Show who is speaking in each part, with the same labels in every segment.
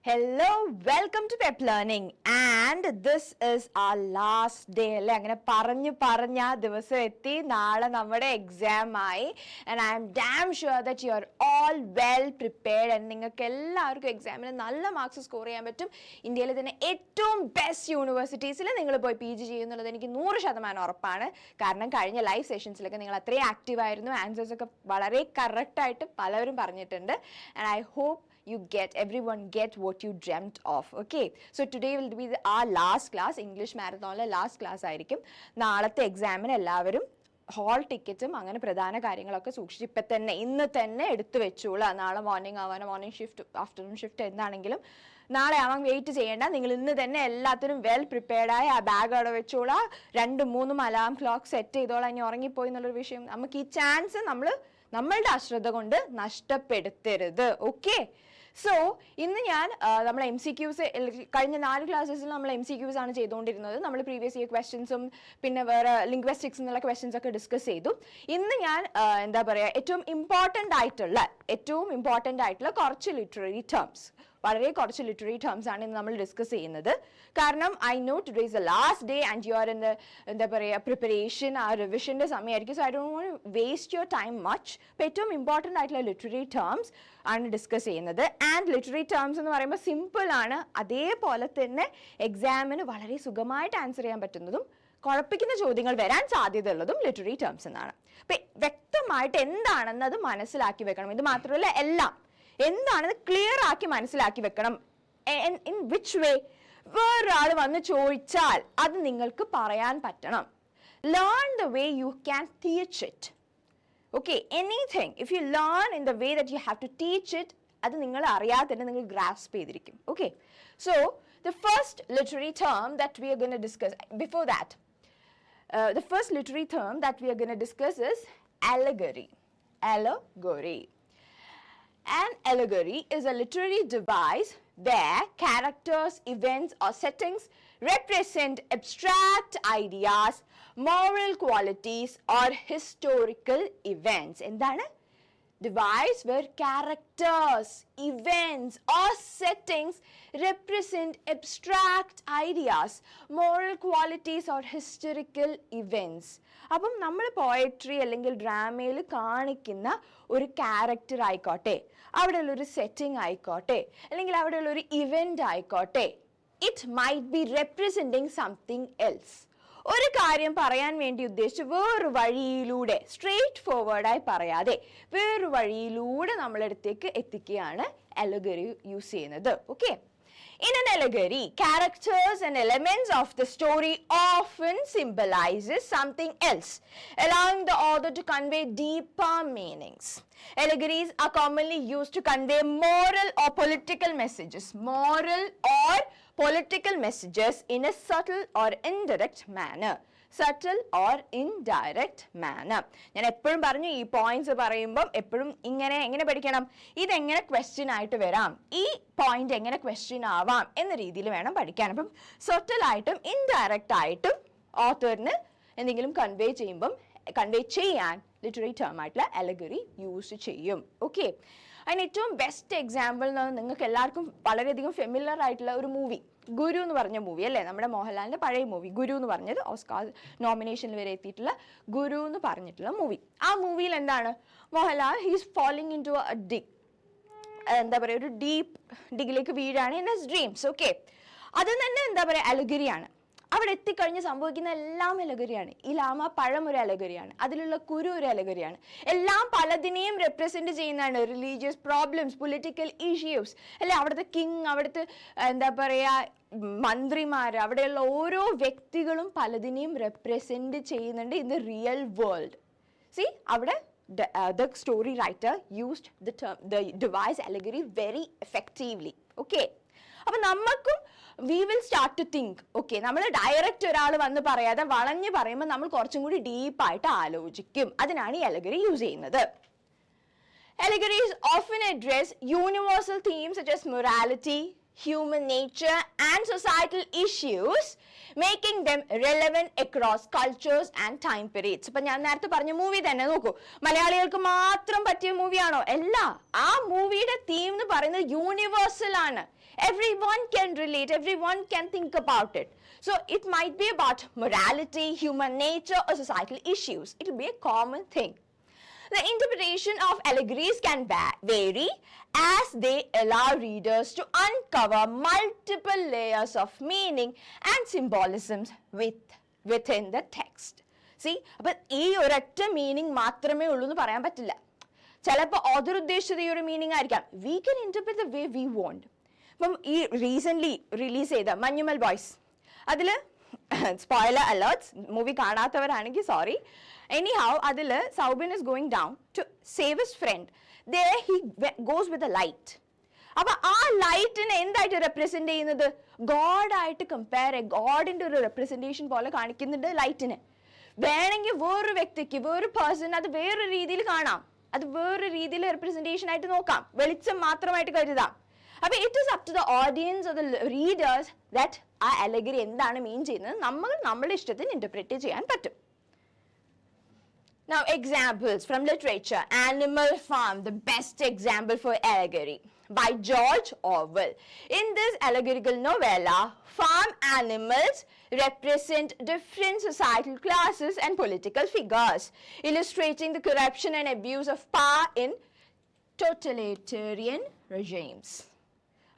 Speaker 1: Hello, welcome to PEPP Learning, and this is our last day. അല്ലേ അങ്ങനെ പറഞ്ഞ ദിവസം എത്തി. നാളെ നമ്മുടെ എക്സാം ആയി. And I am damn sure that you are all well prepared and നിങ്ങൾക്ക് എല്ലാവർക്കും എക്സാമിന് നല്ല മാർക്സ് സ്കോർ ചെയ്യാൻ പറ്റും. ഇന്ത്യയിലെ തന്നെ ഏറ്റവും ബെസ്റ്റ് യൂണിവേഴ്സിറ്റീസിൽ നിങ്ങൾ പോയി PG ചെയ്യുന്നുള്ളത് എനിക്ക് 100% ഉറപ്പാണ്. കാരണം കഴിഞ്ഞ ലൈവ് സെഷൻസിലൊക്കെ നിങ്ങൾ അത്രയും ആക്റ്റീവ് ആയിരുന്നു. ആൻസേഴ്സ് ഒക്കെ വളരെ കറക്റ്റായിട്ട് പലവരും പറഞ്ഞിട്ടുണ്ട്. And I hope everyone get what you dreamt of. Okay, so today will be our last class. English marathon last class ആയിരിക്കും. നാളത്തെ എക്സാമിന് എല്ലാവരും ഹോൾ ടിക്കറ്റും അങ്ങനെ പ്രധാന കാര്യങ്ങളൊക്കെ സൂക്ഷിച്ച് ഇപ്പം തന്നെ ഇന്ന് തന്നെ എടുത്തു വെച്ചോളാം. നാളെ മോർണിംഗ് ആവാനോ മോർണിംഗ് ഷിഫ്റ്റ് ആഫ്റ്റർനൂൺ ഷിഫ്റ്റ് എന്താണെങ്കിലും നാളെ ആവാൻ വെയിറ്റ് ചെയ്യേണ്ട. നിങ്ങൾ ഇന്ന് തന്നെ എല്ലാത്തിനും വെൽ പ്രിപ്പയർഡായി ആ ബാഗ് അവിടെ വെച്ചോളാം. 2-3 അലാം ക്ലോക്ക് സെറ്റ് ചെയ്തോളാം. ഇനി ഉറങ്ങിപ്പോയി എന്നുള്ളൊരു വിഷയം നമുക്ക് ഈ ചാൻസ് നമ്മളുടെ അശ്രദ്ധ കൊണ്ട് നഷ്ടപ്പെടുത്തരുത്. ഓക്കെ, സോ ഇന്ന് ഞാൻ നമ്മൾ MCQs കഴിഞ്ഞ 4 ക്ലാസ്സസിൽ നമ്മൾ MCQs ആണ് ചെയ്തുകൊണ്ടിരുന്നത്. നമ്മൾ പ്രീവിയസ് ഇയർ ക്വസ്റ്റ്യൻസും പിന്നെ വേറെ ലിംഗ്വിസ്റ്റിക്സ് എന്നുള്ള ക്വസ്റ്റ്യൻസ് ഒക്കെ ഡിസ്കസ് ചെയ്തു. ഇന്ന് ഞാൻ എന്താ പറയുക ഏറ്റവും ഇമ്പോർട്ടൻ്റ് ആയിട്ടുള്ള കുറച്ച് ലിറ്റററി ടേംസ്, വളരെ കുറച്ച് ലിറ്റററി ടേംസ് ആണ് ഇന്ന് നമ്മൾ ഡിസ്കസ് ചെയ്യുന്നത്. കാരണം I know today is the last day and you are in the എന്താ പറയുക പ്രിപ്പറേഷൻ, ആ റിവിഷൻ്റെ സമയമായിരിക്കും. So I don't want to waste your time much. അപ്പോൾ ഏറ്റവും ഇമ്പോർട്ടൻ്റ് ആയിട്ടുള്ള ലിറ്റററി ടേംസ് ആണ് ഡിസ്കസ് ചെയ്യുന്നത്. ആൻഡ് ലിറ്റററി ടേംസ് എന്ന് പറയുമ്പോൾ സിമ്പിൾ ആണ്, അതേപോലെ തന്നെ എക്സാമിന് വളരെ സുഖമായിട്ട് ആൻസർ ചെയ്യാൻ പറ്റുന്നതും കുഴപ്പിക്കുന്ന ചോദ്യങ്ങൾ വരാൻ സാധ്യതയുള്ളതും ലിറ്റററി ടേംസ് എന്നാണ്. അപ്പം വ്യക്തമായിട്ട് എന്താണെന്ന് അത് മനസ്സിലാക്കി വെക്കണം. ഇത് മാത്രമല്ല, എല്ലാം എന്താണെന്ന് ക്ലിയർ ആക്കി മനസ്സിലാക്കി വെക്കണം. In which way? വേറൊരാൾ വന്ന് ചോദിച്ചാൽ അത് നിങ്ങൾക്ക് പറയാൻ പറ്റണം. Learn the way you can teach it. Okay, anything if you learn in the way that you have to teach it, അത് നിങ്ങൾ അറിയാതെ തന്നെ നിങ്ങൾ ഗ്രാസ്പ് ചെയ്തിരിക്കും. Okay, so the first literary term that we are going to discuss before that, the first literary term that we are going to discuss is allegory. Allegory. An allegory is a literary device where characters, events or settings represent abstract ideas, moral qualities or historical events. എന്താണ്? Device where characters, events or settings represent abstract ideas, moral qualities or historical events. അപ്പം നമ്മൾ poetry അല്ലെങ്കിൽ ഡ്രാമയിൽ കാണിക്കുന്ന ഒരു character ആയിക്കോട്ടെ, അവിടെയുള്ളൊരു setting ആയിക്കോട്ടെ, അല്ലെങ്കിൽ അവിടെയുള്ളൊരു event ആയിക്കോട്ടെ, it might be representing something else. ഒരു കാര്യം പറയാൻ വേണ്ടി ഉദ്ദേശിച്ച് വേറൊരു വഴിയിലൂടെ സ്ട്രെയിറ്റ് ഫോർവേഡായി പറയാതെ വേറൊരു വഴിയിലൂടെ നമ്മളടുത്തേക്ക് എത്തിക്കുകയാണ് allegory യൂസ് ചെയ്യുന്നത്. Okay, in an allegory, characters and elements of the story often symbolizes something else, allowing the author to convey deeper meanings. Allegories are commonly used to convey moral or political messages in a subtle or indirect manner. ഞാൻ എപ്പോഴും പറഞ്ഞു, ഈ points പറയുമ്പം എപ്പോഴും എങ്ങനെ പഠിക്കണം, ഇതെങ്ങനെ question ആയിട്ട് വരാം, ഈ പോയിന്റ് എങ്ങനെ ക്വസ്റ്റ്യൻ ആവാം എന്ന രീതിയിൽ വേണം പഠിക്കാൻ. അപ്പം സബ്റ്റലായിട്ടും ഇൻഡയറക്റ്റ് ആയിട്ടും ഓത്തറിന് എന്തെങ്കിലും കൺവേ ചെയ്യാൻ ലിറ്റററി ടേം ആയിട്ടുള്ള allegory യൂസ് ചെയ്യും. ഓക്കെ, അതിന് ഏറ്റവും ബെസ്റ്റ് എക്സാമ്പിൾ നിങ്ങൾക്ക് എല്ലാവർക്കും വളരെയധികം ഫെമിലർ ആയിട്ടുള്ള ഒരു മൂവി ഗുരു എന്ന് പറഞ്ഞ മൂവി അല്ലേ, നമ്മുടെ മോഹൻലാലിൻ്റെ പഴയ മൂവി ഗുരു എന്ന് പറഞ്ഞത്, ഓസ്കാർ നോമിനേഷനിൽ വരെ എത്തിയിട്ടുള്ള ഗുരു എന്ന് പറഞ്ഞിട്ടുള്ള മൂവി. ആ മൂവിയിൽ എന്താണ്, Mohanlal he's falling into എന്താ പറയുക ഒരു ഡീപ്പ് ഡിഗിലേക്ക് വീഴാണ് ഇൻ ഹിസ് ഡ്രീംസ്. ഓക്കെ, അത് തന്നെ എന്താ പറയുക അലഗരിയാണ്. അവിടെ എത്തിക്കഴിഞ്ഞ് സംഭവിക്കുന്ന എല്ലാം അലഗരിയാണ്. ഈ ലാമ പഴം ഒരു അലഗരിയാണ്, അതിലുള്ള കുരു ഒരു അലഗരിയാണ്. എല്ലാം പലതിനെയും റെപ്രസെന്റ് ചെയ്യുന്നതാണ്. റിലീജിയസ് പ്രോബ്ലംസ്, പൊളിറ്റിക്കൽ ഇഷ്യൂസ് അല്ലെ, അവിടുത്തെ കിങ്, അവിടുത്തെ എന്താ പറയുക മന്ത്രിമാർ, അവിടെയുള്ള ഓരോ വ്യക്തികളും പലതിനെയും റെപ്രസെന്റ് ചെയ്യുന്നുണ്ട് in the real world. C, അവിടെ the story writer used the device allegory very effectively. Okay, അപ്പം നമുക്കും we will start to think. Okay, നമ്മൾ ഡയറക്റ്റ് ഒരാൾ വന്ന് പറയാതെ വളഞ്ഞ് പറയുമ്പോൾ നമ്മൾ കുറച്ചും കൂടി ഡീപ്പായിട്ട് ആലോചിക്കും. അതിനാണ് ഈ allegory യൂസ് ചെയ്യുന്നത്. Allegories often address universal themes such as morality, human nature and societal issues, making them relevant across cultures and time periods. ഇപ്പൊ ഞാൻ നേരത്തെ പറഞ്ഞ മൂവി തന്നെ നോക്കൂ, മലയാളികൾക്ക് മാത്രം പറ്റിയ മൂവിയാണോ? അല്ല, ആ മൂവിയുടെ തീം എന്ന് പറയുന്നത് യൂണിവേഴ്സൽ ആണ്. Everyone can relate, everyone can think about it. So it might be about morality, human nature, or societal issues. It will be a common thing. The interpretation of allegories can vary as they allow readers to uncover multiple layers of meaning and symbolisms within the text. See, but ഈ ഒരൊറ്റ meaning മാത്രമേ ഉള്ളൂ എന്ന് പറയാൻ പറ്റില്ല. ചിലപ്പോൾ author ഉദ്ദേശിച്ചത് ഈ ഒരു മീനിങ് ആയിരിക്കാം. We can interpret the way we want. ഇപ്പം ഈ റീസെൻ്റ്ലി റിലീസ് ചെയ്ത മഞ്ഞുമൽ ബോയ്സ്, അതിൽ സ്പോയിലർ അലേർട്ട്സ്, മൂവി കാണാത്തവരാണെങ്കിൽ സോറി. എനിഹൗ അതിൽ Soubin is going down to save his friend. there he goes with a light. അപ്പൊ ആ ലൈറ്റിനെ എന്തായിട്ട് റെപ്രസെന്റ് ചെയ്യുന്നത്? ഗോഡ് ആയിട്ട് കമ്പയർ, ഗോഡിന്റെ ഒരു റെപ്രസെന്റേഷൻ പോലെ കാണിക്കുന്നുണ്ട് ലൈറ്റിനെ. വേണമെങ്കിൽ വേറൊരു വ്യക്തിക്ക്, വേറൊരു പേഴ്സൺ അത് വേറൊരു രീതിയിൽ കാണാം, അത് വേറൊരു രീതിയിൽ റെപ്രസെന്റേഷൻ ആയിട്ട് നോക്കാം, വെളിച്ചം മാത്രമായിട്ട് കരുതാം. അപ്പൊ it is up to the audience or the readers that ആ അലഗറി എന്താണ് മീൻ ചെയ്യുന്നത് നമ്മളുടെ ഇഷ്ടത്തിന് ഇന്റർപ്രറ്റ് ചെയ്യാൻ പറ്റും. Now examples from literature. Animal Farm, the best example for allegory, by George Orwell. In this allegorical novella, farm animals represent different societal classes and political figures, illustrating the corruption and abuse of power in totalitarian regimes.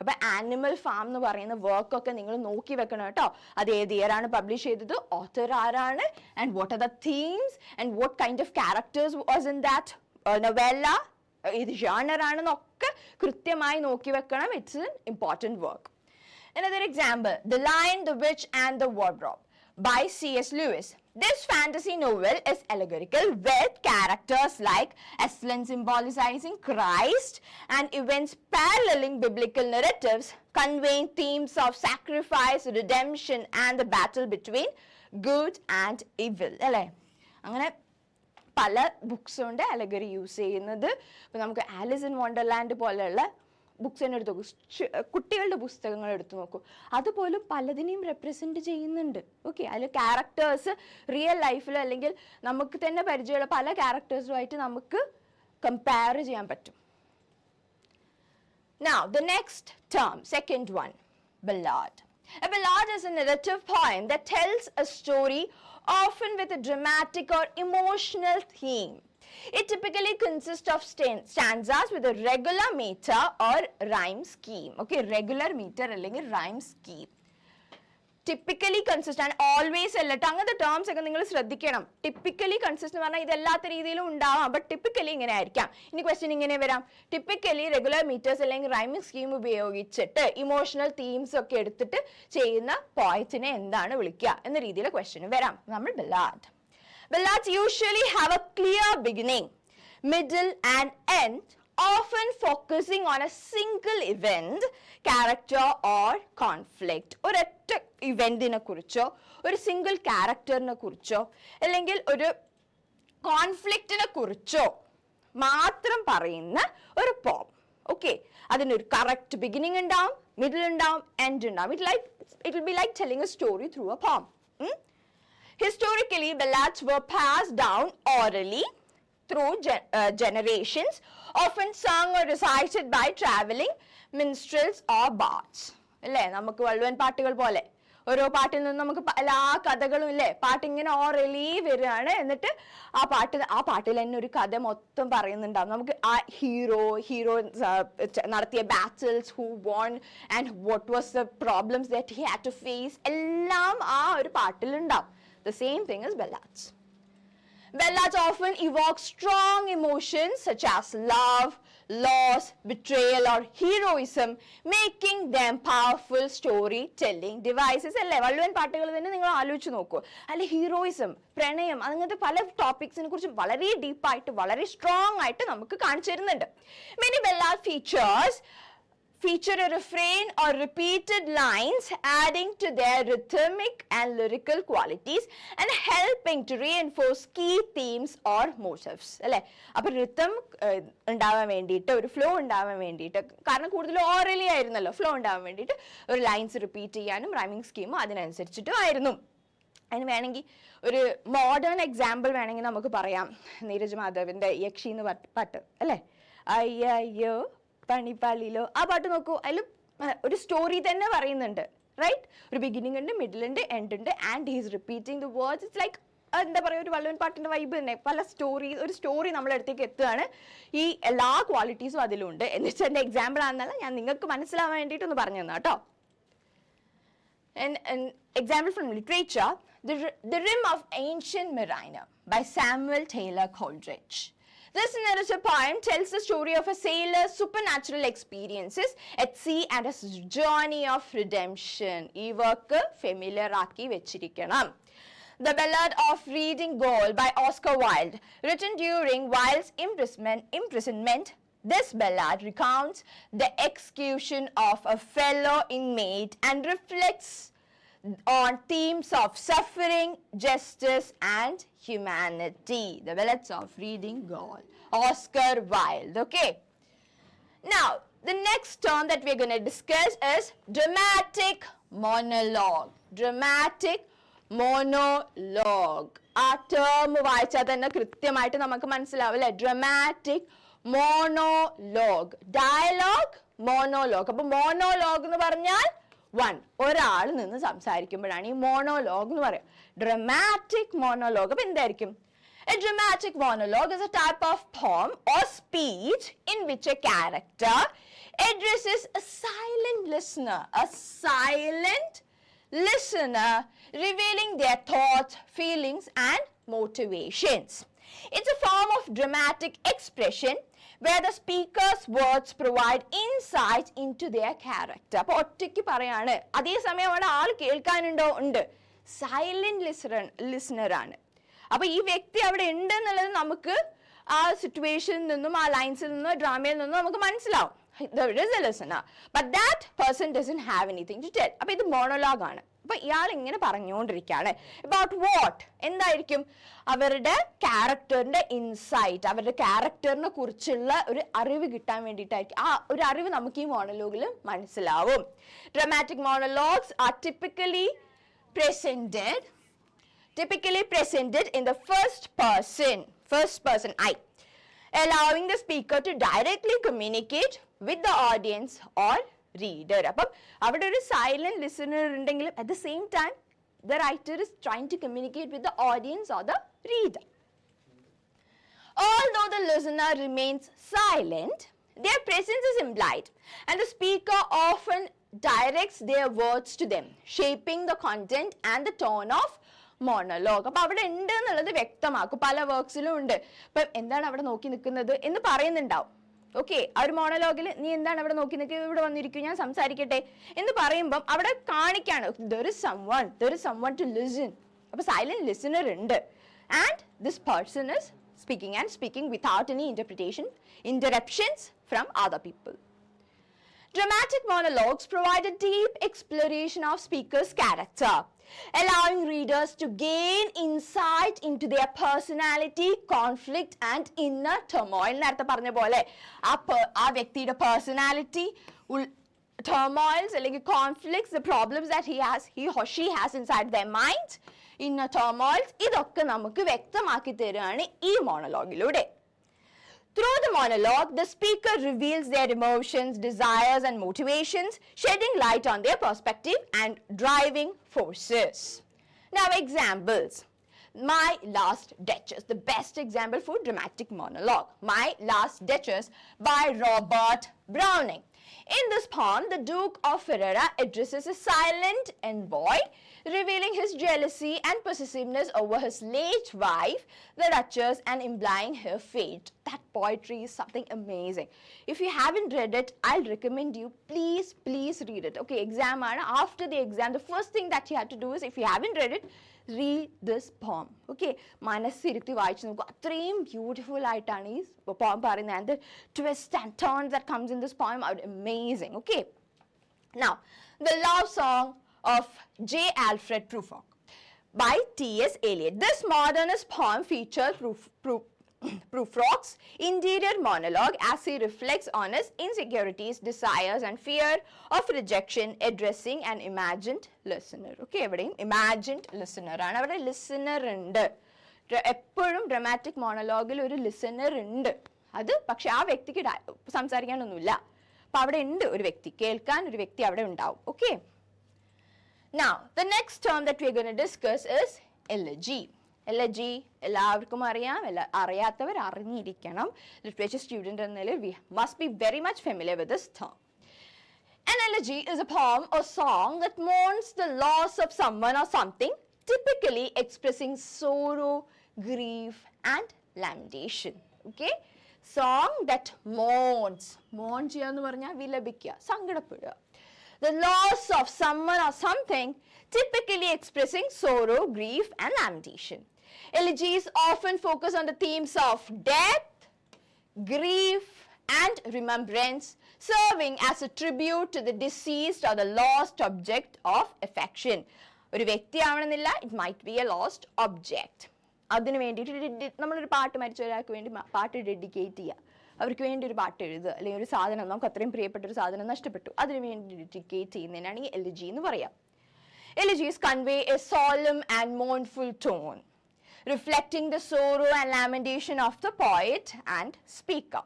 Speaker 1: അപ്പൊ Animal Farm എന്ന് പറയുന്ന വർക്കൊക്കെ നിങ്ങൾ നോക്കി വെക്കണം കേട്ടോ. അത് ഏത് ഇയറാണ് പബ്ലിഷ് ചെയ്തത്, ഓഥർ ആരാണ്, and what are the themes and what kind of characters was in that novella, ഏത് ജേണർ ആണെന്നൊക്കെ കൃത്യമായി നോക്കി വെക്കണം. It's an important work. Another example, The Lion, the Witch and the Wardrobe by C.S. Lewis. This fantasy novel is allegorical with characters like Aslan symbolizing Christ and events paralleling biblical narratives, conveying themes of sacrifice, redemption and the battle between good and evil. അല്ലേ? അങ്ങനെ പല books ഉണ്ട് അലഗറി use ചെയ്യുന്നത്. ഇപ്പം നമുക്ക് Alice in Wonderland പോലെയുള്ള books തന്നെ എടുത്തു നോക്കൂ, കുട്ടികളുടെ പുസ്തകങ്ങൾ എടുത്തു നോക്കൂ, അതുപോലും പലതിനെയും റെപ്രസെൻറ്റ് ചെയ്യുന്നുണ്ട്. ഓക്കെ, അതിൽ ക്യാരക്ടേഴ്സ് റിയൽ ലൈഫിൽ അല്ലെങ്കിൽ നമുക്ക് തന്നെ പരിചയമുള്ള പല ക്യാരക്ടേഴ്സുമായിട്ട് നമുക്ക് കമ്പയർ ചെയ്യാൻ പറ്റും. Now the next term, second one, ballad. A ballad is a narrative poem that tells a story often with a dramatic or emotional theme. It typically consists of stanzas with a regular meter or rhyme scheme. Okay, regular meter അല്ലെങ്കിൽ rhyme scheme. Typically consist and always അല്ലട്ടോ, അങ്ങനത്തെ terms ഒക്കെ നിങ്ങൾ ശ്രദ്ധിക്കണം. Typically consist എന്ന് പറഞ്ഞാൽ ഇതെല്ലാത്ത രീതിയിലും ഉണ്ടാവാം, but typically ഇങ്ങനെ ആയിരിക്കാം. ഇനി ക്വസ്റ്റ്യൻ ഇങ്ങനെ വരാം, ടിപ്പിക്കലി റെഗുലർ മീറ്റേഴ്സ് അല്ലെങ്കിൽ റൈമിംഗ് സ്കീം ഉപയോഗിച്ചിട്ട് ഇമോഷണൽ തീംസ് ഒക്കെ എടുത്തിട്ട് ചെയ്യുന്ന പോയറ്റിനെ എന്താണ് വിളിക്കുക എന്ന രീതിയിലെ ക്വസ്റ്റ്യൻ വരാം. നമ്മൾ ballad. Ballads usually have a clear beginning, middle and end, often focusing on a single event, character or conflict. ഒരൊറ്റ ഇവന്റിനെ കുറിച്ചോ ഒരു സിംഗിൾ ക്യാരക്ടറിനെ കുറിച്ചോ അല്ലെങ്കിൽ ഒരു കോൺഫ്ലിക്റ്റിനെ കുറിച്ചോ മാത്രം പറയുന്ന ഒരു പോം. ഓക്കെ, അതിനൊരു കറക്റ്റ് ബിഗിനിങ് ഉണ്ടാവും, മിഡിൽ ഉണ്ടാവും, എൻഡ് ഉണ്ടാവും. It will be like telling a story through a poem. Historically, ballads were passed down orally through generations, often sung or recited by traveling minstrels or bards. അല്ലേ, നമുക്ക് വള്ളുവൻ പാട്ടുകൾ പോലെ ഓരോ പാട്ടിൽ നിന്ന് നമുക്ക് എല്ലാ കഥകളും ഇല്ലേ, പാട്ടിങ്ങനെ ഓറലി വരികയാണ്, എന്നിട്ട് ആ പാട്ടിൽ തന്നെ ഒരു കഥ മൊത്തം പറയുന്നുണ്ടാവും. നമുക്ക് ആ ഹീറോ നടത്തിയ battles, who won and what was the problems that he had to face, എല്ലാം ആ ഒരു പാട്ടിലുണ്ടാവും. The same thing as ballads. Ballads often evoke strong emotions such as love, loss, betrayal or heroism, making them powerful storytelling devices. അല്ലേ, വള്ളുവൻ പാട്ടുകൾ തന്നെ നിങ്ങൾ ആലോചിച്ച് നോക്കൂ. അല്ലെ, ഹീറോയിസം, പ്രണയം, അങ്ങനത്തെ പല ടോപ്പിക്സിനെ കുറിച്ച് വളരെ ഡീപ്പായിട്ട് വളരെ സ്ട്രോങ് ആയിട്ട് നമുക്ക് കാണിച്ചു തരുന്നുണ്ട്. Many ballad features feature a refrain or repeated lines adding to their rhythmic and lyrical qualities and helping to reinforce key themes or motives. അല്ലേ? അപ്പോൾ rhythm ഉണ്ടാവാൻ വേണ്ടിയിട്ട്, ഒരു ഫ്ലോ ഉണ്ടാവാൻ വേണ്ടിയിട്ട്, കാരണം കൂടുതൽ ഓറലി ആയിരുന്നല്ലോ, ഫ്ലോ ഉണ്ടാവാൻ വേണ്ടിയിട്ട് ഒരു ലൈൻസ് റിപ്പീറ്റ് ചെയ്യാനും റൈമിംഗ് സ്കീമും അതിനനുസരിച്ചിട്ടും ആയിരുന്നു. അതിന് വേണമെങ്കിൽ ഒരു മോഡേൺ എക്സാമ്പിൾ വേണമെങ്കിൽ നമുക്ക് പറയാം, നീരജ് മാധവിൻ്റെ യക്ഷി എന്ന് പാട്ട് അല്ലേ? അയ്യോ പണിപ്പാളിയിലോ, ആ പാട്ട് നോക്കൂ, അതിൽ ഒരു സ്റ്റോറി തന്നെ പറയുന്നുണ്ട്, റൈറ്റ്? ഒരു ബിഗിനിങ് ഉണ്ട്, മിഡിൽ ഉണ്ട്, എൻഡ് ഉണ്ട്, and he's repeating the words. It's like എന്താ പറയുക, ഒരു വള്ളുവൻ പാട്ടിൻ്റെ വൈബ് തന്നെ. പല ഒരു സ്റ്റോറി നമ്മളടുത്തേക്ക് എത്തുകയാണ്. ഈ എല്ലാ ക്വാളിറ്റീസും അതിലുണ്ട്. എന്ന് വെച്ചാൽ എൻ്റെ എക്സാമ്പിൾ ആണെന്നല്ല, ഞാൻ നിങ്ങൾക്ക് മനസ്സിലാവാൻ വേണ്ടിയിട്ടൊന്ന് പറഞ്ഞു തന്നാ കേട്ടോ. An example from literature, The Rim of Ancient Mariner by Samuel Taylor Coleridge. This narrative poem tells the story of a sailor's supernatural experiences at sea and his journey of redemption. Ee work familiar aaki vechirikkanam. The Ballad of Reading Gaol by Oscar Wilde, written during Wilde's imprisonment. This ballad recounts the execution of a fellow inmate and reflects on themes of suffering, justice, and humanity. The Ballads of Reading Gaol, Oscar Wilde. Okay. Now, the next term that we're going to discuss is dramatic monologue. Dramatic monologue. ആ term വായിച്ചാൽ തന്നെ കൃത്യമായിട്ട് നമുക്ക് മനസ്സിലാവും അല്ലേ? Dramatic monologue. Dialogue, monologue. അപ്പൊ monologue എന്ന് പറഞ്ഞാൽ ഒരാൾ നിന്ന് സംസാരിക്കുമ്പോഴാണ് ഈ മോണോലോഗ് എന്ന് പറയുക. ഡ്രമാറ്റിക് മോണോലോഗ് അപ്പൊ എന്തായിരിക്കും? A dramatic monologue is a type of poem or speech in which a character addresses a silent listener, revealing their thoughts, feelings, and motivations. It's a form of dramatic expression where the speaker's words provide insight into their character. അപ്പോൾ ഒറ്റയ്ക്ക് പറയാണ്, അതേസമയം അവിടെ ആൾ കേൾക്കാനുണ്ടോ? ഉണ്ട്. Silent listener ആണ്. അപ്പൊ ഈ വ്യക്തി അവിടെ ഉണ്ട് എന്നുള്ളത് നമുക്ക് ആ സിറ്റുവേഷനിൽ നിന്നും, ആ ലൈൻസിൽ നിന്നോ, ഡ്രാമയിൽ നിന്നോ നമുക്ക് മനസ്സിലാവും. There is a listener, but that person doesn't have anything to tell. അപ്പൊ ഇത് മോണോലോഗ് ആണ്. അപ്പൊ ഇയാൾ ഇങ്ങനെ പറഞ്ഞുകൊണ്ടിരിക്കുകയാണ്. About what? എന്തായിരിക്കും? അവരുടെ ക്യാരക്ടറിന്റെ ഇൻസൈറ്റ്, അവരുടെ ക്യാരക്ടറിനെ കുറിച്ചുള്ള ഒരു അറിവ് കിട്ടാൻ വേണ്ടിയിട്ടായിരിക്കും. ആ ഒരു അറിവ് നമുക്ക് ഈ മോണോലോഗിൽ മനസ്സിലാവും. Dramatic monologues are typically presented in the first person I, allowing the speaker to directly communicate with the audience or reader. അപ്പം അവിടെ ഒരു സൈലന്റ് ലിസണർ ഉണ്ടെങ്കിലും at the same time the writer is trying to communicate with the audience or the reader. Although the listener remains silent, their presence is implied and the speaker often directs their words to them, shaping the content and the tone of monologue. അപ്പൊ അവിടെ ഉണ്ട് എന്നുള്ളത് വ്യക്തമാക്കും. പല വർക്ക്സിലും ഉണ്ട്. ഇപ്പൊ എന്താണ് അവിടെ നോക്കി നിൽക്കുന്നത് എന്ന് പറയുന്നുണ്ടാവും. ഓക്കെ, ആ ഒരു മോണോലോഗിൽ നീ എന്താണ് അവിടെ നോക്കി നിൽക്കുക, ഇവിടെ വന്നിരിക്കും, ഞാൻ സംസാരിക്കട്ടെ എന്ന് പറയുമ്പം അവിടെ കാണിക്കാണ് there is someone to listen. അപ്പൊ സൈലന്റ് ലിസണർ ഉണ്ട്. And this person is speaking without any interruptions from other people. Dramatic monologues provide a deep exploration of speaker's character, allowing readers to gain insight into their personality, conflict, and inner turmoil. നേരത്തെ പറഞ്ഞ പോലെ ആ വ്യക്തിയുടെ personality, turmoils അല്ലെങ്കിൽ conflicts, the problems that he or she has inside their mind, inner turmoils, ഇതൊക്കെ നമുക്ക് വ്യക്തമാക്കി തരുകയാണ് ഈ മോണോലോഗിലൂടെ. Through the monologue, the speaker reveals their emotions, desires, and motivations, shedding light on their perspective and driving forces. Now, examples. My Last Duchess, the best example for dramatic monologue. My Last Duchess by Robert Browning. In this poem, the Duke of Ferrara addresses a silent envoy, revealing his jealousy and possessiveness over his late wife, the Duchess, and implying her fate. That poetry is something amazing. If you haven't read it, I'll recommend you, please read it. Okay, exam. After the exam, the first thing that you have to do is, if you haven't read it, read this poem. Okay, മനസ്സിരുത്തി വായിച്ചു നോക്കുക. അത്രയും beautiful ആയിട്ടാണ് ഈ poem പറയുന്നത്. And the twists and turns that comes in this poem are amazing. Okay. Now, the love song of J. Alfred Prufrock by T.S. Eliot. This modernist poem features Prufrock's interior monologue as he reflects on his insecurities, desires, and fear of rejection, addressing an imagined listener. Okay, evideയും imagined listener ആണ്. അവിടെ listener ഉണ്ട്. എപ്പോഴും dramatic മോണോലോഗിൽ ഒരു listener ഉണ്ട്. അത് പക്ഷെ ആ വ്യക്തിക്ക് സംസാരിക്കാനൊന്നുമില്ല. അപ്പൊ അവിടെ ഉണ്ട് ഒരു വ്യക്തി, കേൾക്കാൻ ഒരു വ്യക്തി അവിടെ ഉണ്ടാവും. Okay. Now, the next term that we are going to discuss is elegy. Elegy, എല്ലാവർക്കും അറിയാം, അറിയാത്തവർ അറിഞ്ഞിരിക്കണം. Literature student എന്ന നിലയിൽ we must be very much familiar with this term. An elegy is a poem or song that mourns the loss of someone or something, typically expressing sorrow, grief, and lamentation. Okay? Song that mourns. Mourn ചെയ്യുക എന്ന് പറഞ്ഞാൽ വിലപിക്കുക, സങ്കടപ്പെടുക. The loss of someone or something, typically expressing sorrow, grief, and lamentation. Elegies often focus on the themes of death, grief, and remembrance, serving as a tribute to the deceased or the lost object of affection. ഒരു വ്യക്തി ആവണമെന്നില്ല, it might be a lost object. അതിനു വേണ്ടിയിട്ട് നമ്മളൊരു പാട്ട് മരിച്ച ഒരാൾക്ക് വേണ്ടി പാട്ട് ഡെഡിക്കേറ്റ് ചെയ്യുക, അവർക്ക് വേണ്ടി ഒരു പാട്ട് എഴുതുക, അല്ലെങ്കിൽ ഒരു സാധനം, നമുക്ക് അത്രയും പ്രിയപ്പെട്ട ഒരു സാധനം നഷ്ടപ്പെട്ടു, അതിനു വേണ്ടി ഡെഡിക്കേറ്റ് ചെയ്യുന്നതിനാണ് ഈ എലിജി എന്ന് പറയാം. Elegies convey a solemn and mournful tone, reflecting the sorrow and lamentation of the poet and speaker.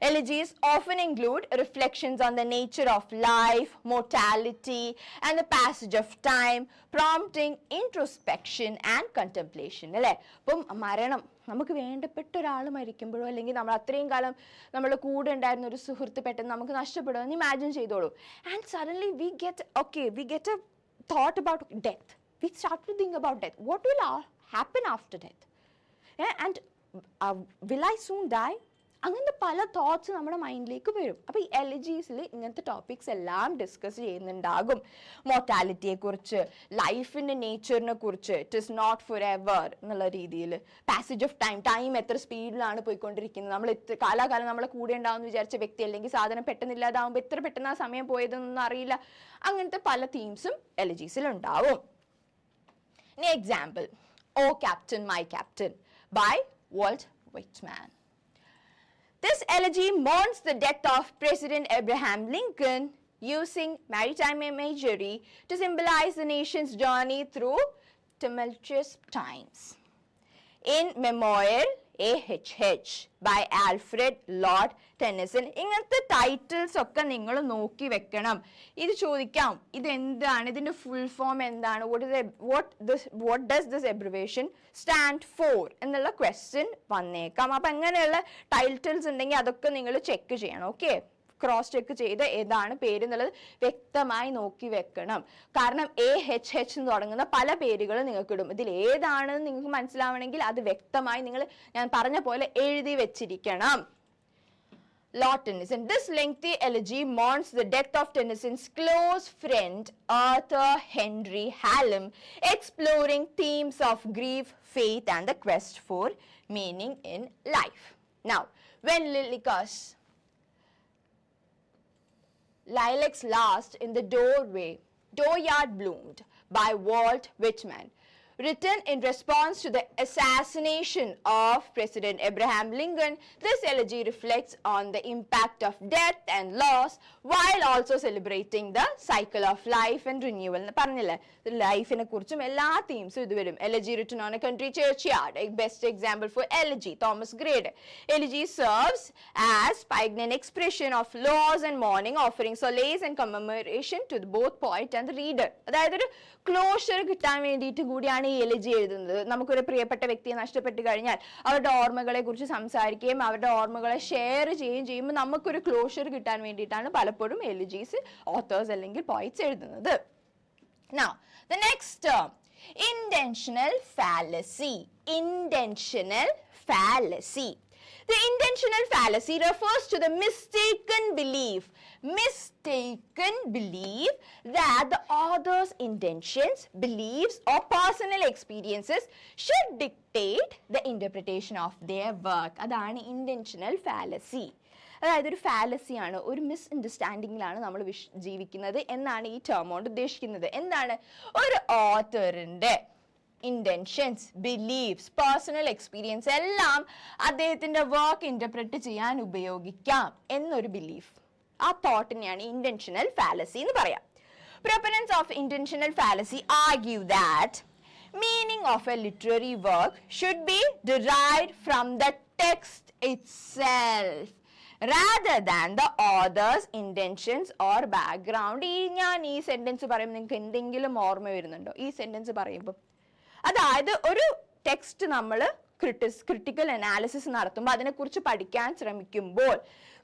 Speaker 1: Elegies often include reflections on the nature of life, mortality, and the passage of time, prompting introspection and contemplation. അല്ലേ? അപ്പം മരണം, നമുക്ക് വേണ്ടപ്പെട്ട ഒരാൾ മരിക്കുമ്പോഴോ അല്ലെങ്കിൽ നമ്മൾ അത്രയും കാലം നമ്മുടെ കൂടെ ഉണ്ടായിരുന്ന ഒരു സുഹൃത്ത് പെട്ടെന്ന് നമുക്ക് നഷ്ടപ്പെടുമെന്ന് ഇമാജിൻ ചെയ്തോളൂ. And suddenly we get a thought about death. We start to think about death. What will happen after death? And will I soon die? അങ്ങനത്തെ പല തോട്ട്സ് നമ്മുടെ മൈൻഡിലേക്ക് വരും. അപ്പോൾ ഈ എലിജീസിൽ ഇങ്ങനത്തെ ടോപ്പിക്സ് എല്ലാം ഡിസ്കസ് ചെയ്യുന്നുണ്ടാകും. മോർട്ടാലിറ്റിയെ കുറിച്ച്, ലൈഫിൻ്റെ നേച്ചറിനെ കുറിച്ച്, it is not forever എന്നുള്ള രീതിയിൽ, പാസേജ് ഓഫ് ടൈം എത്ര സ്പീഡിലാണ് പോയിക്കൊണ്ടിരിക്കുന്നത്, നമ്മൾ എത്ര കാലാകാലം നമ്മളെ കൂടെ ഉണ്ടാവുമെന്ന് വിചാരിച്ച വ്യക്തി അല്ലെങ്കിൽ സാധനം പെട്ടെന്ന് ഇല്ലാതാവുമ്പോൾ എത്ര പെട്ടെന്ന് ആ സമയം പോയതെന്നൊന്നും അറിയില്ല. അങ്ങനത്തെ പല തീംസും എലിജീസിൽ ഉണ്ടാവും. ഇനി example, O captain my captain by Walt Whitman. This elegy mourns the death of President Abraham Lincoln, using maritime imagery to symbolize the nation's journey through tumultuous times. In Memorial A.H.H. by Alfred Lord Tennyson. ഇങ്ങനത്തെ titles ഒക്കെ നിങ്ങൾ നോക്കി വെക്കണം. ഇത് ചോദിക്കാം, ഇത് എന്താണ്, ഇതിന്റെ ഫുൾ ഫോം എന്താണ്, what does this abbreviation stand for എന്നുള്ള ക്വസ്റ്റ്യൻ വന്നേക്കാം. അപ്പം അങ്ങനെയുള്ള ടൈറ്റിൽസ് ഉണ്ടെങ്കിൽ അതൊക്കെ നിങ്ങൾ ചെക്ക് ചെയ്യണം. ഓക്കെ, ക്രോസ് ചെക്ക് ചെയ്ത് ഏതാണ് പേര് എന്നുള്ളത് വ്യക്തമായി നോക്കി വെക്കണം. കാരണം AHH എന്ന് തുടങ്ങുന്ന പല പേരുകൾ നിങ്ങൾക്ക് ഇടും. ഇതിൽ ഏതാണെന്ന് നിങ്ങൾക്ക് മനസ്സിലാവണമെങ്കിൽ അത് വ്യക്തമായി നിങ്ങൾ ഞാൻ പറഞ്ഞ പോലെ എഴുതി വെച്ചിരിക്കണം. Lord Tennyson. This lengthy elegy mourns the death of Tennyson's close friend Arthur Henry Hallam, exploring themes of grief, faith, and the quest for meaning in life. Now, when lilacs last in the dooryard bloomed by Walt Whitman. Written in response to the assassination of President Abraham Lincoln, this elegy reflects on the impact of death and loss while also celebrating the cycle of life and renewal. പറഞ്ഞില്ലേ, ലൈഫിനെ കുറിച്ചും എല്ലാ തീംസും ഇത് വരും. Elegy written on a country churchyard, a best example for elegy, Thomas Grade. Elegy serves as poignant expression of loss and mourning, offering solace and commemoration to both poet and the reader. അതായത് ഒരു closure കിട്ടാൻ വേണ്ടിയിട്ട് കൂടിയാണ് ഈ elegy എഴുതുന്നത്. നമുക്കൊരു പ്രിയപ്പെട്ട വ്യക്തിയെ നഷ്ടപ്പെട്ട് കഴിഞ്ഞാൽ അവരുടെ ഓർമ്മകളെ കുറിച്ച് സംസാരിക്കുകയും അവരുടെ ഓർമ്മകളെ ഷെയർ ചെയ്യുമ്പോൾ നമുക്കൊരു ക്ലോഷർ കിട്ടാൻ വേണ്ടിയിട്ടാണ് പലപ്പോഴും എലിജീസ് ഓത്തേഴ്സ് അല്ലെങ്കിൽ പോയിറ്റ്സ് എഴുതുന്നത്. Now, the next term, intentional fallacy. Intentional fallacy. The intentional fallacy refers to the mistaken belief that the author's intentions, beliefs, or personal experiences should dictate the interpretation of their work. അതാണ് intentional fallacy. അതായത് ഒരു fallacy ആണ്, ഒരു miss അണ്ടർസ്റ്റാൻഡിങ്ങിലാണ് നമ്മൾ ജീവിക്കുന്നത് എന്നാണ് ഈ term കൊണ്ട് ഉദ്ദേശിക്കുന്നത്. എന്താണ്? ഒരു ഓത്തറിന്റെ ഇന്റൻഷൻസ്, ബിലീഫ്സ്, പേഴ്സണൽ എക്സ്പീരിയൻസ് എല്ലാം അദ്ദേഹത്തിന്റെ വർക്ക് ഇന്റർപ്രറ്റ് ചെയ്യാൻ ഉപയോഗിക്കാം എന്നൊരു ബിലീഫ്, ആ തോട്ടിനെയാണ് ഇന്റൻഷണൽ ഫാലസി എന്ന് പറയാം. Proponents of intentional fallacy argue that meaning of a literary work should be derived from the text itself rather than the author's intentions or background. ഞാൻ ഈ സെന്റൻസ് പറയുമ്പോൾ നിങ്ങൾക്ക് എന്തെങ്കിലും ഓർമ്മ വരുന്നുണ്ടോ? ഈ സെന്റൻസ് പറയുമ്പോൾ അതായത് ഒരു ടെക്സ്റ്റ് നമ്മൾ ക്രിട്ടിക്കൽ അനാലിസിസ് നടത്തുമ്പോൾ അതിനെക്കുറിച്ച് പഠിക്കാൻ ശ്രമിക്കുമ്പോൾ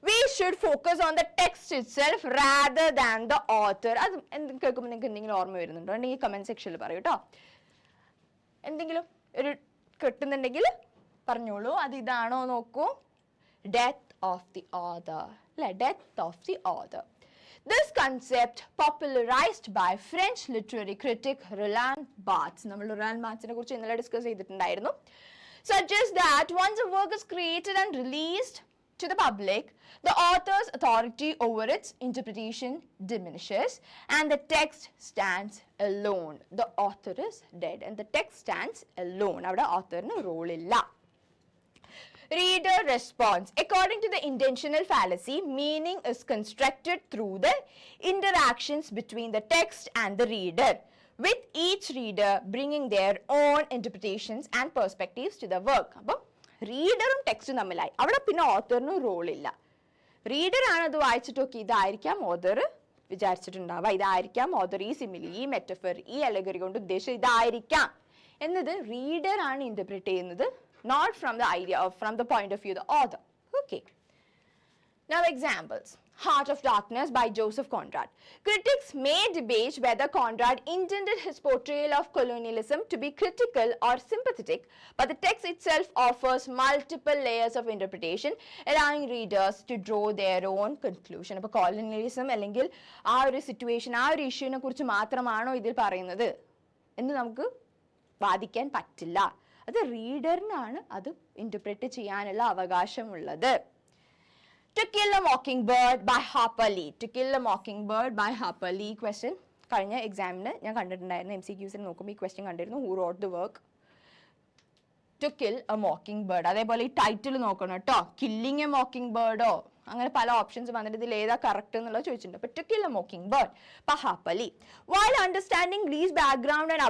Speaker 1: we should focus on the text itself rather than the author. അത് കേൾക്കുമ്പോൾ നിങ്ങൾക്ക് എന്തെങ്കിലും ഓർമ്മ വരുന്നുണ്ടോ? ഉണ്ടെങ്കിൽ കമന്റ് സെക്ഷനിൽ പറയൂ കേട്ടോ. എന്തെങ്കിലും ഒരു കിട്ടുന്നുണ്ടെങ്കിൽ പറഞ്ഞോളൂ. അത് ഇതാണോ നോക്കൂ. Death of the author. Death of the author. This concept, popularized by French literary critic Roland Barthes, നമ്മൾ Roland Barthesനെ കുറിച്ച് ഇന്നലെ ഡിസ്കസ് ചെയ്തിട്ടുണ്ടായിരുന്നു, suggests that once a work is created and released to the public, the author's authority over its interpretation diminishes and the text stands alone. The author is dead and the text stands alone. അവിടെ authorന് role ഇല്ല. Reader response. According to the intentional fallacy, meaning is constructed through the interactions between the text and the reader, with each reader bringing their own interpretations and perspectives to the work. അപ്പം റീഡറും ടെക്സ്റ്റും തമ്മിലായി. അവിടെ പിന്നെ ഓത്തറിനും റോളില്ല. Reader ആണ് അത് വായിച്ചിട്ട് നോക്കി ഇതായിരിക്കാം author വിചാരിച്ചിട്ടുണ്ടാവുക, ഇതായിരിക്കാം author ഈ simile, ഈ മെറ്റഫർ, ഈ അലഗറി കൊണ്ട് ഉദ്ദേശം ഇതായിരിക്കാം എന്നത് റീഡർ ആണ് ഇന്റർപ്രറ്റ് ചെയ്യുന്നത്, not from the idea or from the point of view of the author. Okay. Now examples. Heart of Darkness by Joseph Conrad. Critics may debate whether Conrad intended his portrayal of colonialism to be critical or sympathetic, but the text itself offers multiple layers of interpretation, allowing readers to draw their own conclusion. അപ്പോൾ colonialism അല്ലെങ്കിൽ ആ ഒരു situation, ആ ഒരു ഇഷ്യൂവിനെ കുറിച്ച് മാത്രമാണോ ഇതിൽ പറയുന്നത് എന്ന് നമുക്ക് വാദിക്കാൻ പറ്റില്ല. അത് റീഡറിനാണ് അത് ഇന്റർപ്രറ്റ് ചെയ്യാനുള്ള അവകാശമുള്ളത്. To Kill a Mockingbird by Harper Lee. To Kill a Mockingbird by Harper Lee question കഴിഞ്ഞ എക്സാമിന് ഞാൻ കണ്ടിട്ടുണ്ടായിരുന്നു. MCQസിൽ നോക്കുമ്പോൾ ഈ ക്വസ്റ്റ്യൻ കണ്ടിരുന്നു. Who wrote the work? To Kill a Mockingbird. അതേപോലെ ഈ ടൈറ്റിൽ നോക്കണം കേട്ടോ. Killing a Mockingbird ഓ അങ്ങനെ പല ഓപ്ഷൻസ് വന്നിട്ട് ഇതിൽ ഏതാ കറക്റ്റ് എന്നുള്ളത് ചോദിച്ചിട്ടുണ്ട്. അപ്പോൾ To Kill a Mockingbird by Harper Lee. While understanding Lee's background and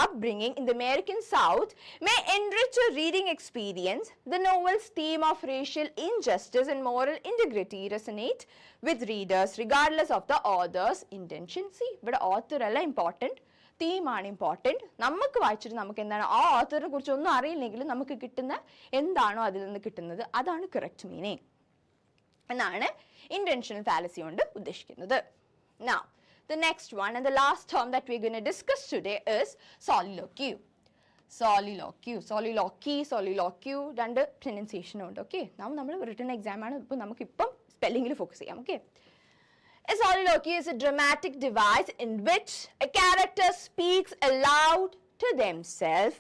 Speaker 1: upbringing in the American South may enrich a reading experience, the novel's theme of racial injustice and moral integrity resonate with readers regardless of the author's intention. See, ഇവിടെ author അല്ല important, തീമാണ് important. നമുക്ക് വായിച്ചിട്ട് നമുക്ക് എന്താണ് ആ ഓത്തറിനെ കുറിച്ച് ഒന്നും അറിയില്ലെങ്കിലും നമുക്ക് കിട്ടുന്ന എന്താണോ അതിൽ നിന്ന് കിട്ടുന്നത് അതാണ് കറക്റ്റ് മീനിങ് എന്നാണ് intentional fallacy കൊണ്ട് ഉദ്ദേശിക്കുന്നത്. Now, the next one and the last term that we're going to discuss today is soliloquy. Soliloquy രണ്ട് പ്രൊനൗൺസിയേഷനും ഉണ്ട്. ഓക്കെ, നമ്മൾ റിട്ടൺ എക്സാം ആണ്, ഇപ്പോൾ നമുക്കിപ്പം സ്പെല്ലിങ്ങിൽ ഫോക്കസ് ചെയ്യാം. Okay, a soliloquy is a dramatic device in which a character speaks aloud to themselves,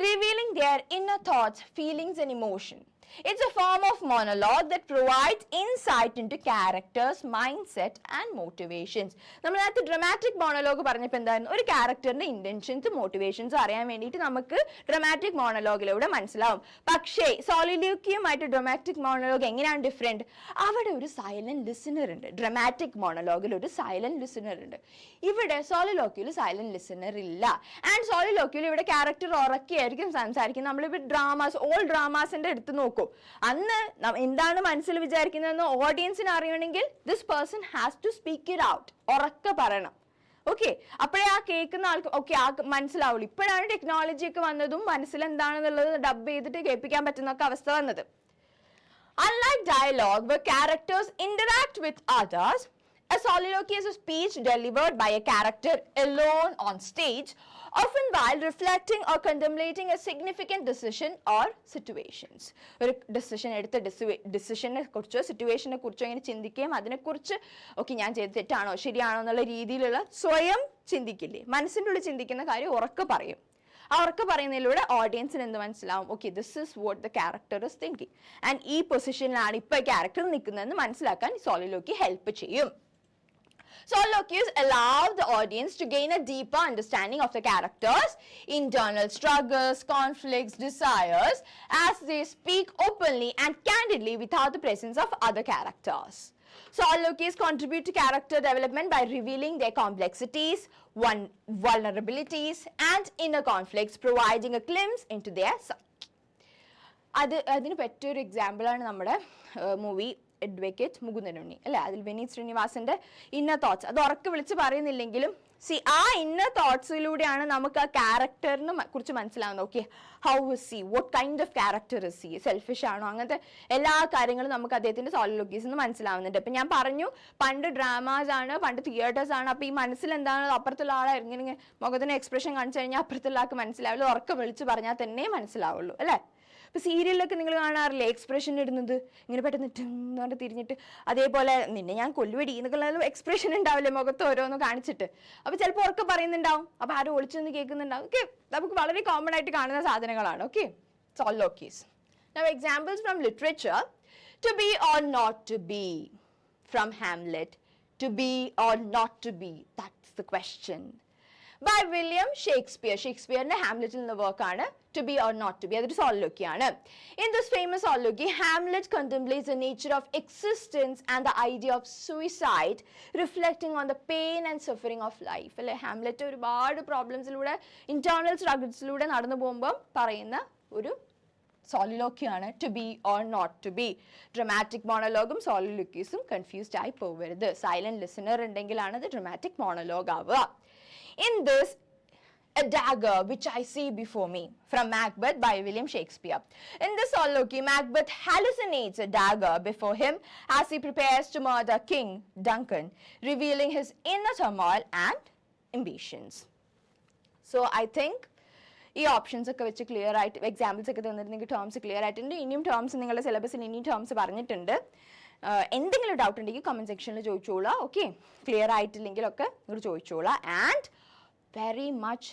Speaker 1: revealing their inner thoughts, feelings, and emotion. It's a form of monologue that provides insight into characters, mindset, and motivations. നമ്മൾ നേരത്തെ dramatic monologue പറഞ്ഞപ്പോൾ എന്തായിരുന്നു? ഒരു ക്യാരക്ടറിന്റെ intentions, motivations അറിയാൻ വേണ്ടിയിട്ട് നമുക്ക് dramatic മോണോലോഗിലൂടെ മനസ്സിലാവും. പക്ഷേ സോളിലോക്യുമായിട്ട് ഡ്രമാറ്റിക് മോണോലോഗ് എങ്ങനെയാണ് ഡിഫറെന്റ്? അവിടെ ഒരു സൈലന്റ് ലിസണർ ഉണ്ട്. ഡ്രമാറ്റിക് മോണോലോഗിൽ ഒരു സൈലന്റ് ലിസണർ ഉണ്ട്. ഇവിടെ സോളിലോക്യിൽ സൈലന്റ് ലിസണർ ഇല്ല. ആൻഡ് സോളിലോക്യിൽ ഇവിടെ ക്യാരക്ടർ ഉറക്കിയായിരിക്കും സംസാരിക്കുന്നത്. നമ്മളിപ്പോൾ ഡ്രാമാസ്, ഓൾ ഡ്രാമാസിന്റെ അടുത്ത് നോക്കും, അന്ന് എന്താണ് മനസ്സിൽ വിചാരിക്കുന്നതെന്ന് ഓഡിയൻസിന് അറിയണമെങ്കിൽ this person has to speak it out, ഉറക്കെ പറയണം. ഓക്കെ, അപ്പോഴേ ആ കേൾക്കുന്ന ആൾക്ക് ഓക്കെ ആ മനസ്സിലാവുള്ളൂ. ഇപ്പോഴാണ് ടെക്നോളജി ഒക്കെ വന്നതും മനസ്സിലെന്താണെന്നുള്ളത് ഡബ് ചെയ്തിട്ട് കേൾപ്പിക്കാൻ പറ്റുന്ന അവസ്ഥ വന്നത്. Unlike dialogue where characters interact with others, A soliloquy is a speech delivered by a character alone on stage, often while reflecting or contemplating a significant decision or situations. ഒരു decision എടുത്ത ഡിസിഷനെ കുറിച്ചോ സിറ്റുവേഷനെ കുറിച്ചോ ഇങ്ങനെ ചിന്തിക്കുകയും അതിനെക്കുറിച്ച് ഓക്കെ ഞാൻ ചെയ്ത് തെറ്റാണോ ശരിയാണോ എന്നുള്ള രീതിയിലുള്ള സ്വയം ചിന്തിക്കില്ലേ, മനസ്സിൻ്റെ ഉള്ളിൽ ചിന്തിക്കുന്ന കാര്യം ഉറക്കെ പറയും. ആ ഉറക്കെ പറയുന്നതിലൂടെ ഓഡിയൻസിന് എന്ത് മനസ്സിലാവും, okay this is what the character is thinking and ഈ പൊസിഷനിലാണ് ഇപ്പോൾ ക്യാരക്ടർ നിൽക്കുന്നതെന്ന് മനസ്സിലാക്കാൻ സോളിലോക്വി ഹെൽപ്പ് ചെയ്യും. Soliloquies allow the audience to gain a deeper understanding of the characters' internal struggles, conflicts, desires as they speak openly and candidly without the presence of other characters. Soliloquies contribute to character development by revealing their complexities, vulnerabilities, and inner conflicts, providing a glimpse into their psyche. അതിന് പറ്റിയൊരു എക്സാമ്പിളാണ് നമ്മുടെ movie advocate Mukundanunni അല്ലെ. അതിൽ വിനീത് ശ്രീനിവാസന്റെ inner thoughts അത് ഉറക്കെ വിളിച്ച് പറയുന്നില്ലെങ്കിലും ആ ഇന്നർ തോട്ട്സിലൂടെയാണ് നമുക്ക് ആ ക്യാരക്ടറിനെ കുറിച്ച് മനസ്സിലാവുന്നത്. Okay how is C, what kind of character is C, selfish ആണോ, അങ്ങനത്തെ എല്ലാ കാര്യങ്ങളും നമുക്ക് അദ്ദേഹത്തിന്റെ സോളിലോക്വീസിൽ നിന്ന് മനസ്സിലാവുന്നുണ്ട്. ഇപ്പം ഞാൻ പറഞ്ഞു പണ്ട് ഡ്രാമാസ് ആണ്, പണ്ട് തിയേറ്റേഴ്സ് ആണ്. അപ്പോൾ ഈ മനസ്സിൽ എന്താണ് അപ്പുറത്തുള്ള ആളെ ഇങ്ങനെ മുഖത്തിന് എക്സ്പ്രഷൻ കാണിച്ചു കഴിഞ്ഞാൽ അപ്പുറത്തുള്ള ആൾക്ക് മനസ്സിലാവില്ല, ഉറക്കെ വിളിച്ച് പറഞ്ഞാൽ തന്നെ മനസ്സിലാവുള്ളൂ അല്ലേ. ഇപ്പൊ സീരിയലിലൊക്കെ നിങ്ങൾ കാണാറില്ലേ എക്സ്പ്രഷൻ ഇടുന്നത് ഇങ്ങനെ പെട്ടെന്ന് ടിന്ന് തിരിഞ്ഞിട്ട്, അതേപോലെ നിന്നെ ഞാൻ കൊല്ലുവടി എന്നൊക്കെ എക്സ്പ്രഷൻ ഉണ്ടാവില്ലേ മുഖത്ത് ഓരോന്ന് കാണിച്ചിട്ട്. അപ്പൊ ചിലപ്പോൾ ഉറക്കെ പറയുന്നുണ്ടാവും, അപ്പൊ ആരും ഒളിച്ചെന്ന് കേൾക്കുന്നുണ്ടാവും. ഓക്കെ നമുക്ക് വളരെ കോമൺ ആയിട്ട് കാണുന്ന സാധനങ്ങളാണ്. Okay soliloquies. Now examples from literature. To be or not to be, from Hamlet. To be or not to be, that's the question. By William Shakespeare. ഷേക്സ്പിയറിന്റെ ഹാംലെറ്റിൽ നിന്ന് വർക്കാണ് To be or not to be. അതൊരു soliloquy ആണ്. In this famous soliloquy, Hamlet contemplates the nature of existence and the idea of suicide, reflecting on the pain and suffering of life. അല്ലെ Hamlet ഒരുപാട് പ്രോബ്ലംസിലൂടെ internal സ്ട്രഗിൾസിലൂടെ നടന്നു പോകുമ്പോൾ പറയുന്ന ഒരു soliloquy ആണ് To be or not to be. Dramatic മോണോലോഗും soliloquiesഉം confused ആയി പോകരുത്. സൈലന്റ് ലിസണർ ഉണ്ടെങ്കിലാണ് അത് ഡ്രമാറ്റിക് മോണോലോഗ് ആവുക. In this, a dagger which I see before me, from Macbeth by William Shakespeare. In this soliloquy, Macbeth hallucinates a dagger before him as he prepares to murder King Duncan, revealing his inner turmoil and ambitions. So I think ഈ options ഒക്കെ വെച്ച് clear ആയിട്ട് examples ഒക്കെ തന്നിട്ടുണ്ടെങ്കിൽ terms clear ആയിട്ടുണ്ട്. ഇനിയും terms നിങ്ങളുടെ സിലബസിൽ ഇനിയും ടേംസ് പറഞ്ഞിട്ടുണ്ട്. എന്തെങ്കിലും ഡൗട്ട് ഉണ്ടെങ്കിൽ കമന്റ് സെക്ഷനിൽ ചോദിച്ചോളാം. ഓക്കെ ക്ലിയർ ആയിട്ടില്ലെങ്കിലൊക്കെ നിങ്ങൾ ചോദിച്ചോളാം. ആൻഡ് വെരി മച്ച്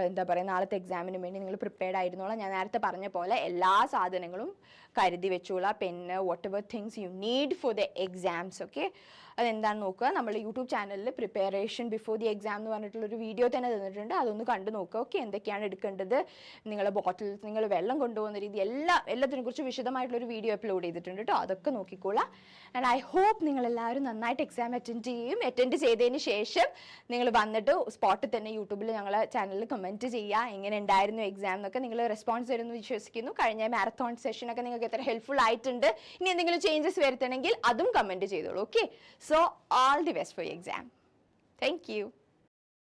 Speaker 1: എന്താ പറയുക നാളത്തെ എക്സാമിന് വേണ്ടി നിങ്ങൾ പ്രിപ്പയർഡ് ആയിരുന്നോളാം. ഞാൻ നേരത്തെ പറഞ്ഞ പോലെ എല്ലാ സാധനങ്ങളും കരുതി വെച്ചോളാം. Pen whatever things you need for the exams. Okay അതെന്താണെന്ന് നോക്കുക. നമ്മൾ യൂട്യൂബ് ചാനലിൽ പ്രിപ്പറേഷൻ ബിഫോർ ദി എക്സാം എന്ന് പറഞ്ഞിട്ടുള്ളൊരു വീഡിയോ തന്നെ തന്നിട്ടുണ്ട്. അതൊന്ന് കണ്ടു നോക്കുക. ഓക്കെ എന്തൊക്കെയാണ് എടുക്കേണ്ടത്, നിങ്ങളുടെ ബോട്ടിൽ നിങ്ങൾ വെള്ളം കൊണ്ടുപോകുന്ന രീതി എല്ലാത്തിനെ കുറിച്ച് വിശദമായിട്ടുള്ളൊരു വീഡിയോ അപ്ലോഡ് ചെയ്തിട്ടുണ്ട് കേട്ടോ. അതൊക്കെ നോക്കിക്കോളാം. ആൻഡ് ഐ ഹോപ്പ് നിങ്ങളെല്ലാവരും നന്നായിട്ട് എക്സാം അറ്റൻഡ് ചെയ്തതിന് ശേഷം നിങ്ങൾ വന്നിട്ട് സ്പോട്ടിൽ തന്നെ യൂട്യൂബിൽ ഞങ്ങളെ ചാനലിൽ കമൻറ്റ് ചെയ്യുക എങ്ങനെ ഉണ്ടായിരുന്നു എക്സാം എന്നൊക്കെ. നിങ്ങൾ റെസ്പോൺസ് തരുമെന്ന് വിശ്വസിക്കുന്നു. കഴിഞ്ഞ മാരത്തോൺ സെഷനൊക്കെ നിങ്ങൾക്ക് എത്ര ഹെൽപ്ഫുൾ ആയിട്ടുണ്ട്. ഇനി എന്തെങ്കിലും ചേഞ്ചസ് വരുത്തണമെങ്കിൽ അതും കമൻറ്റ് ചെയ്തോളൂ. Okay So all the best for your exam. Thank you.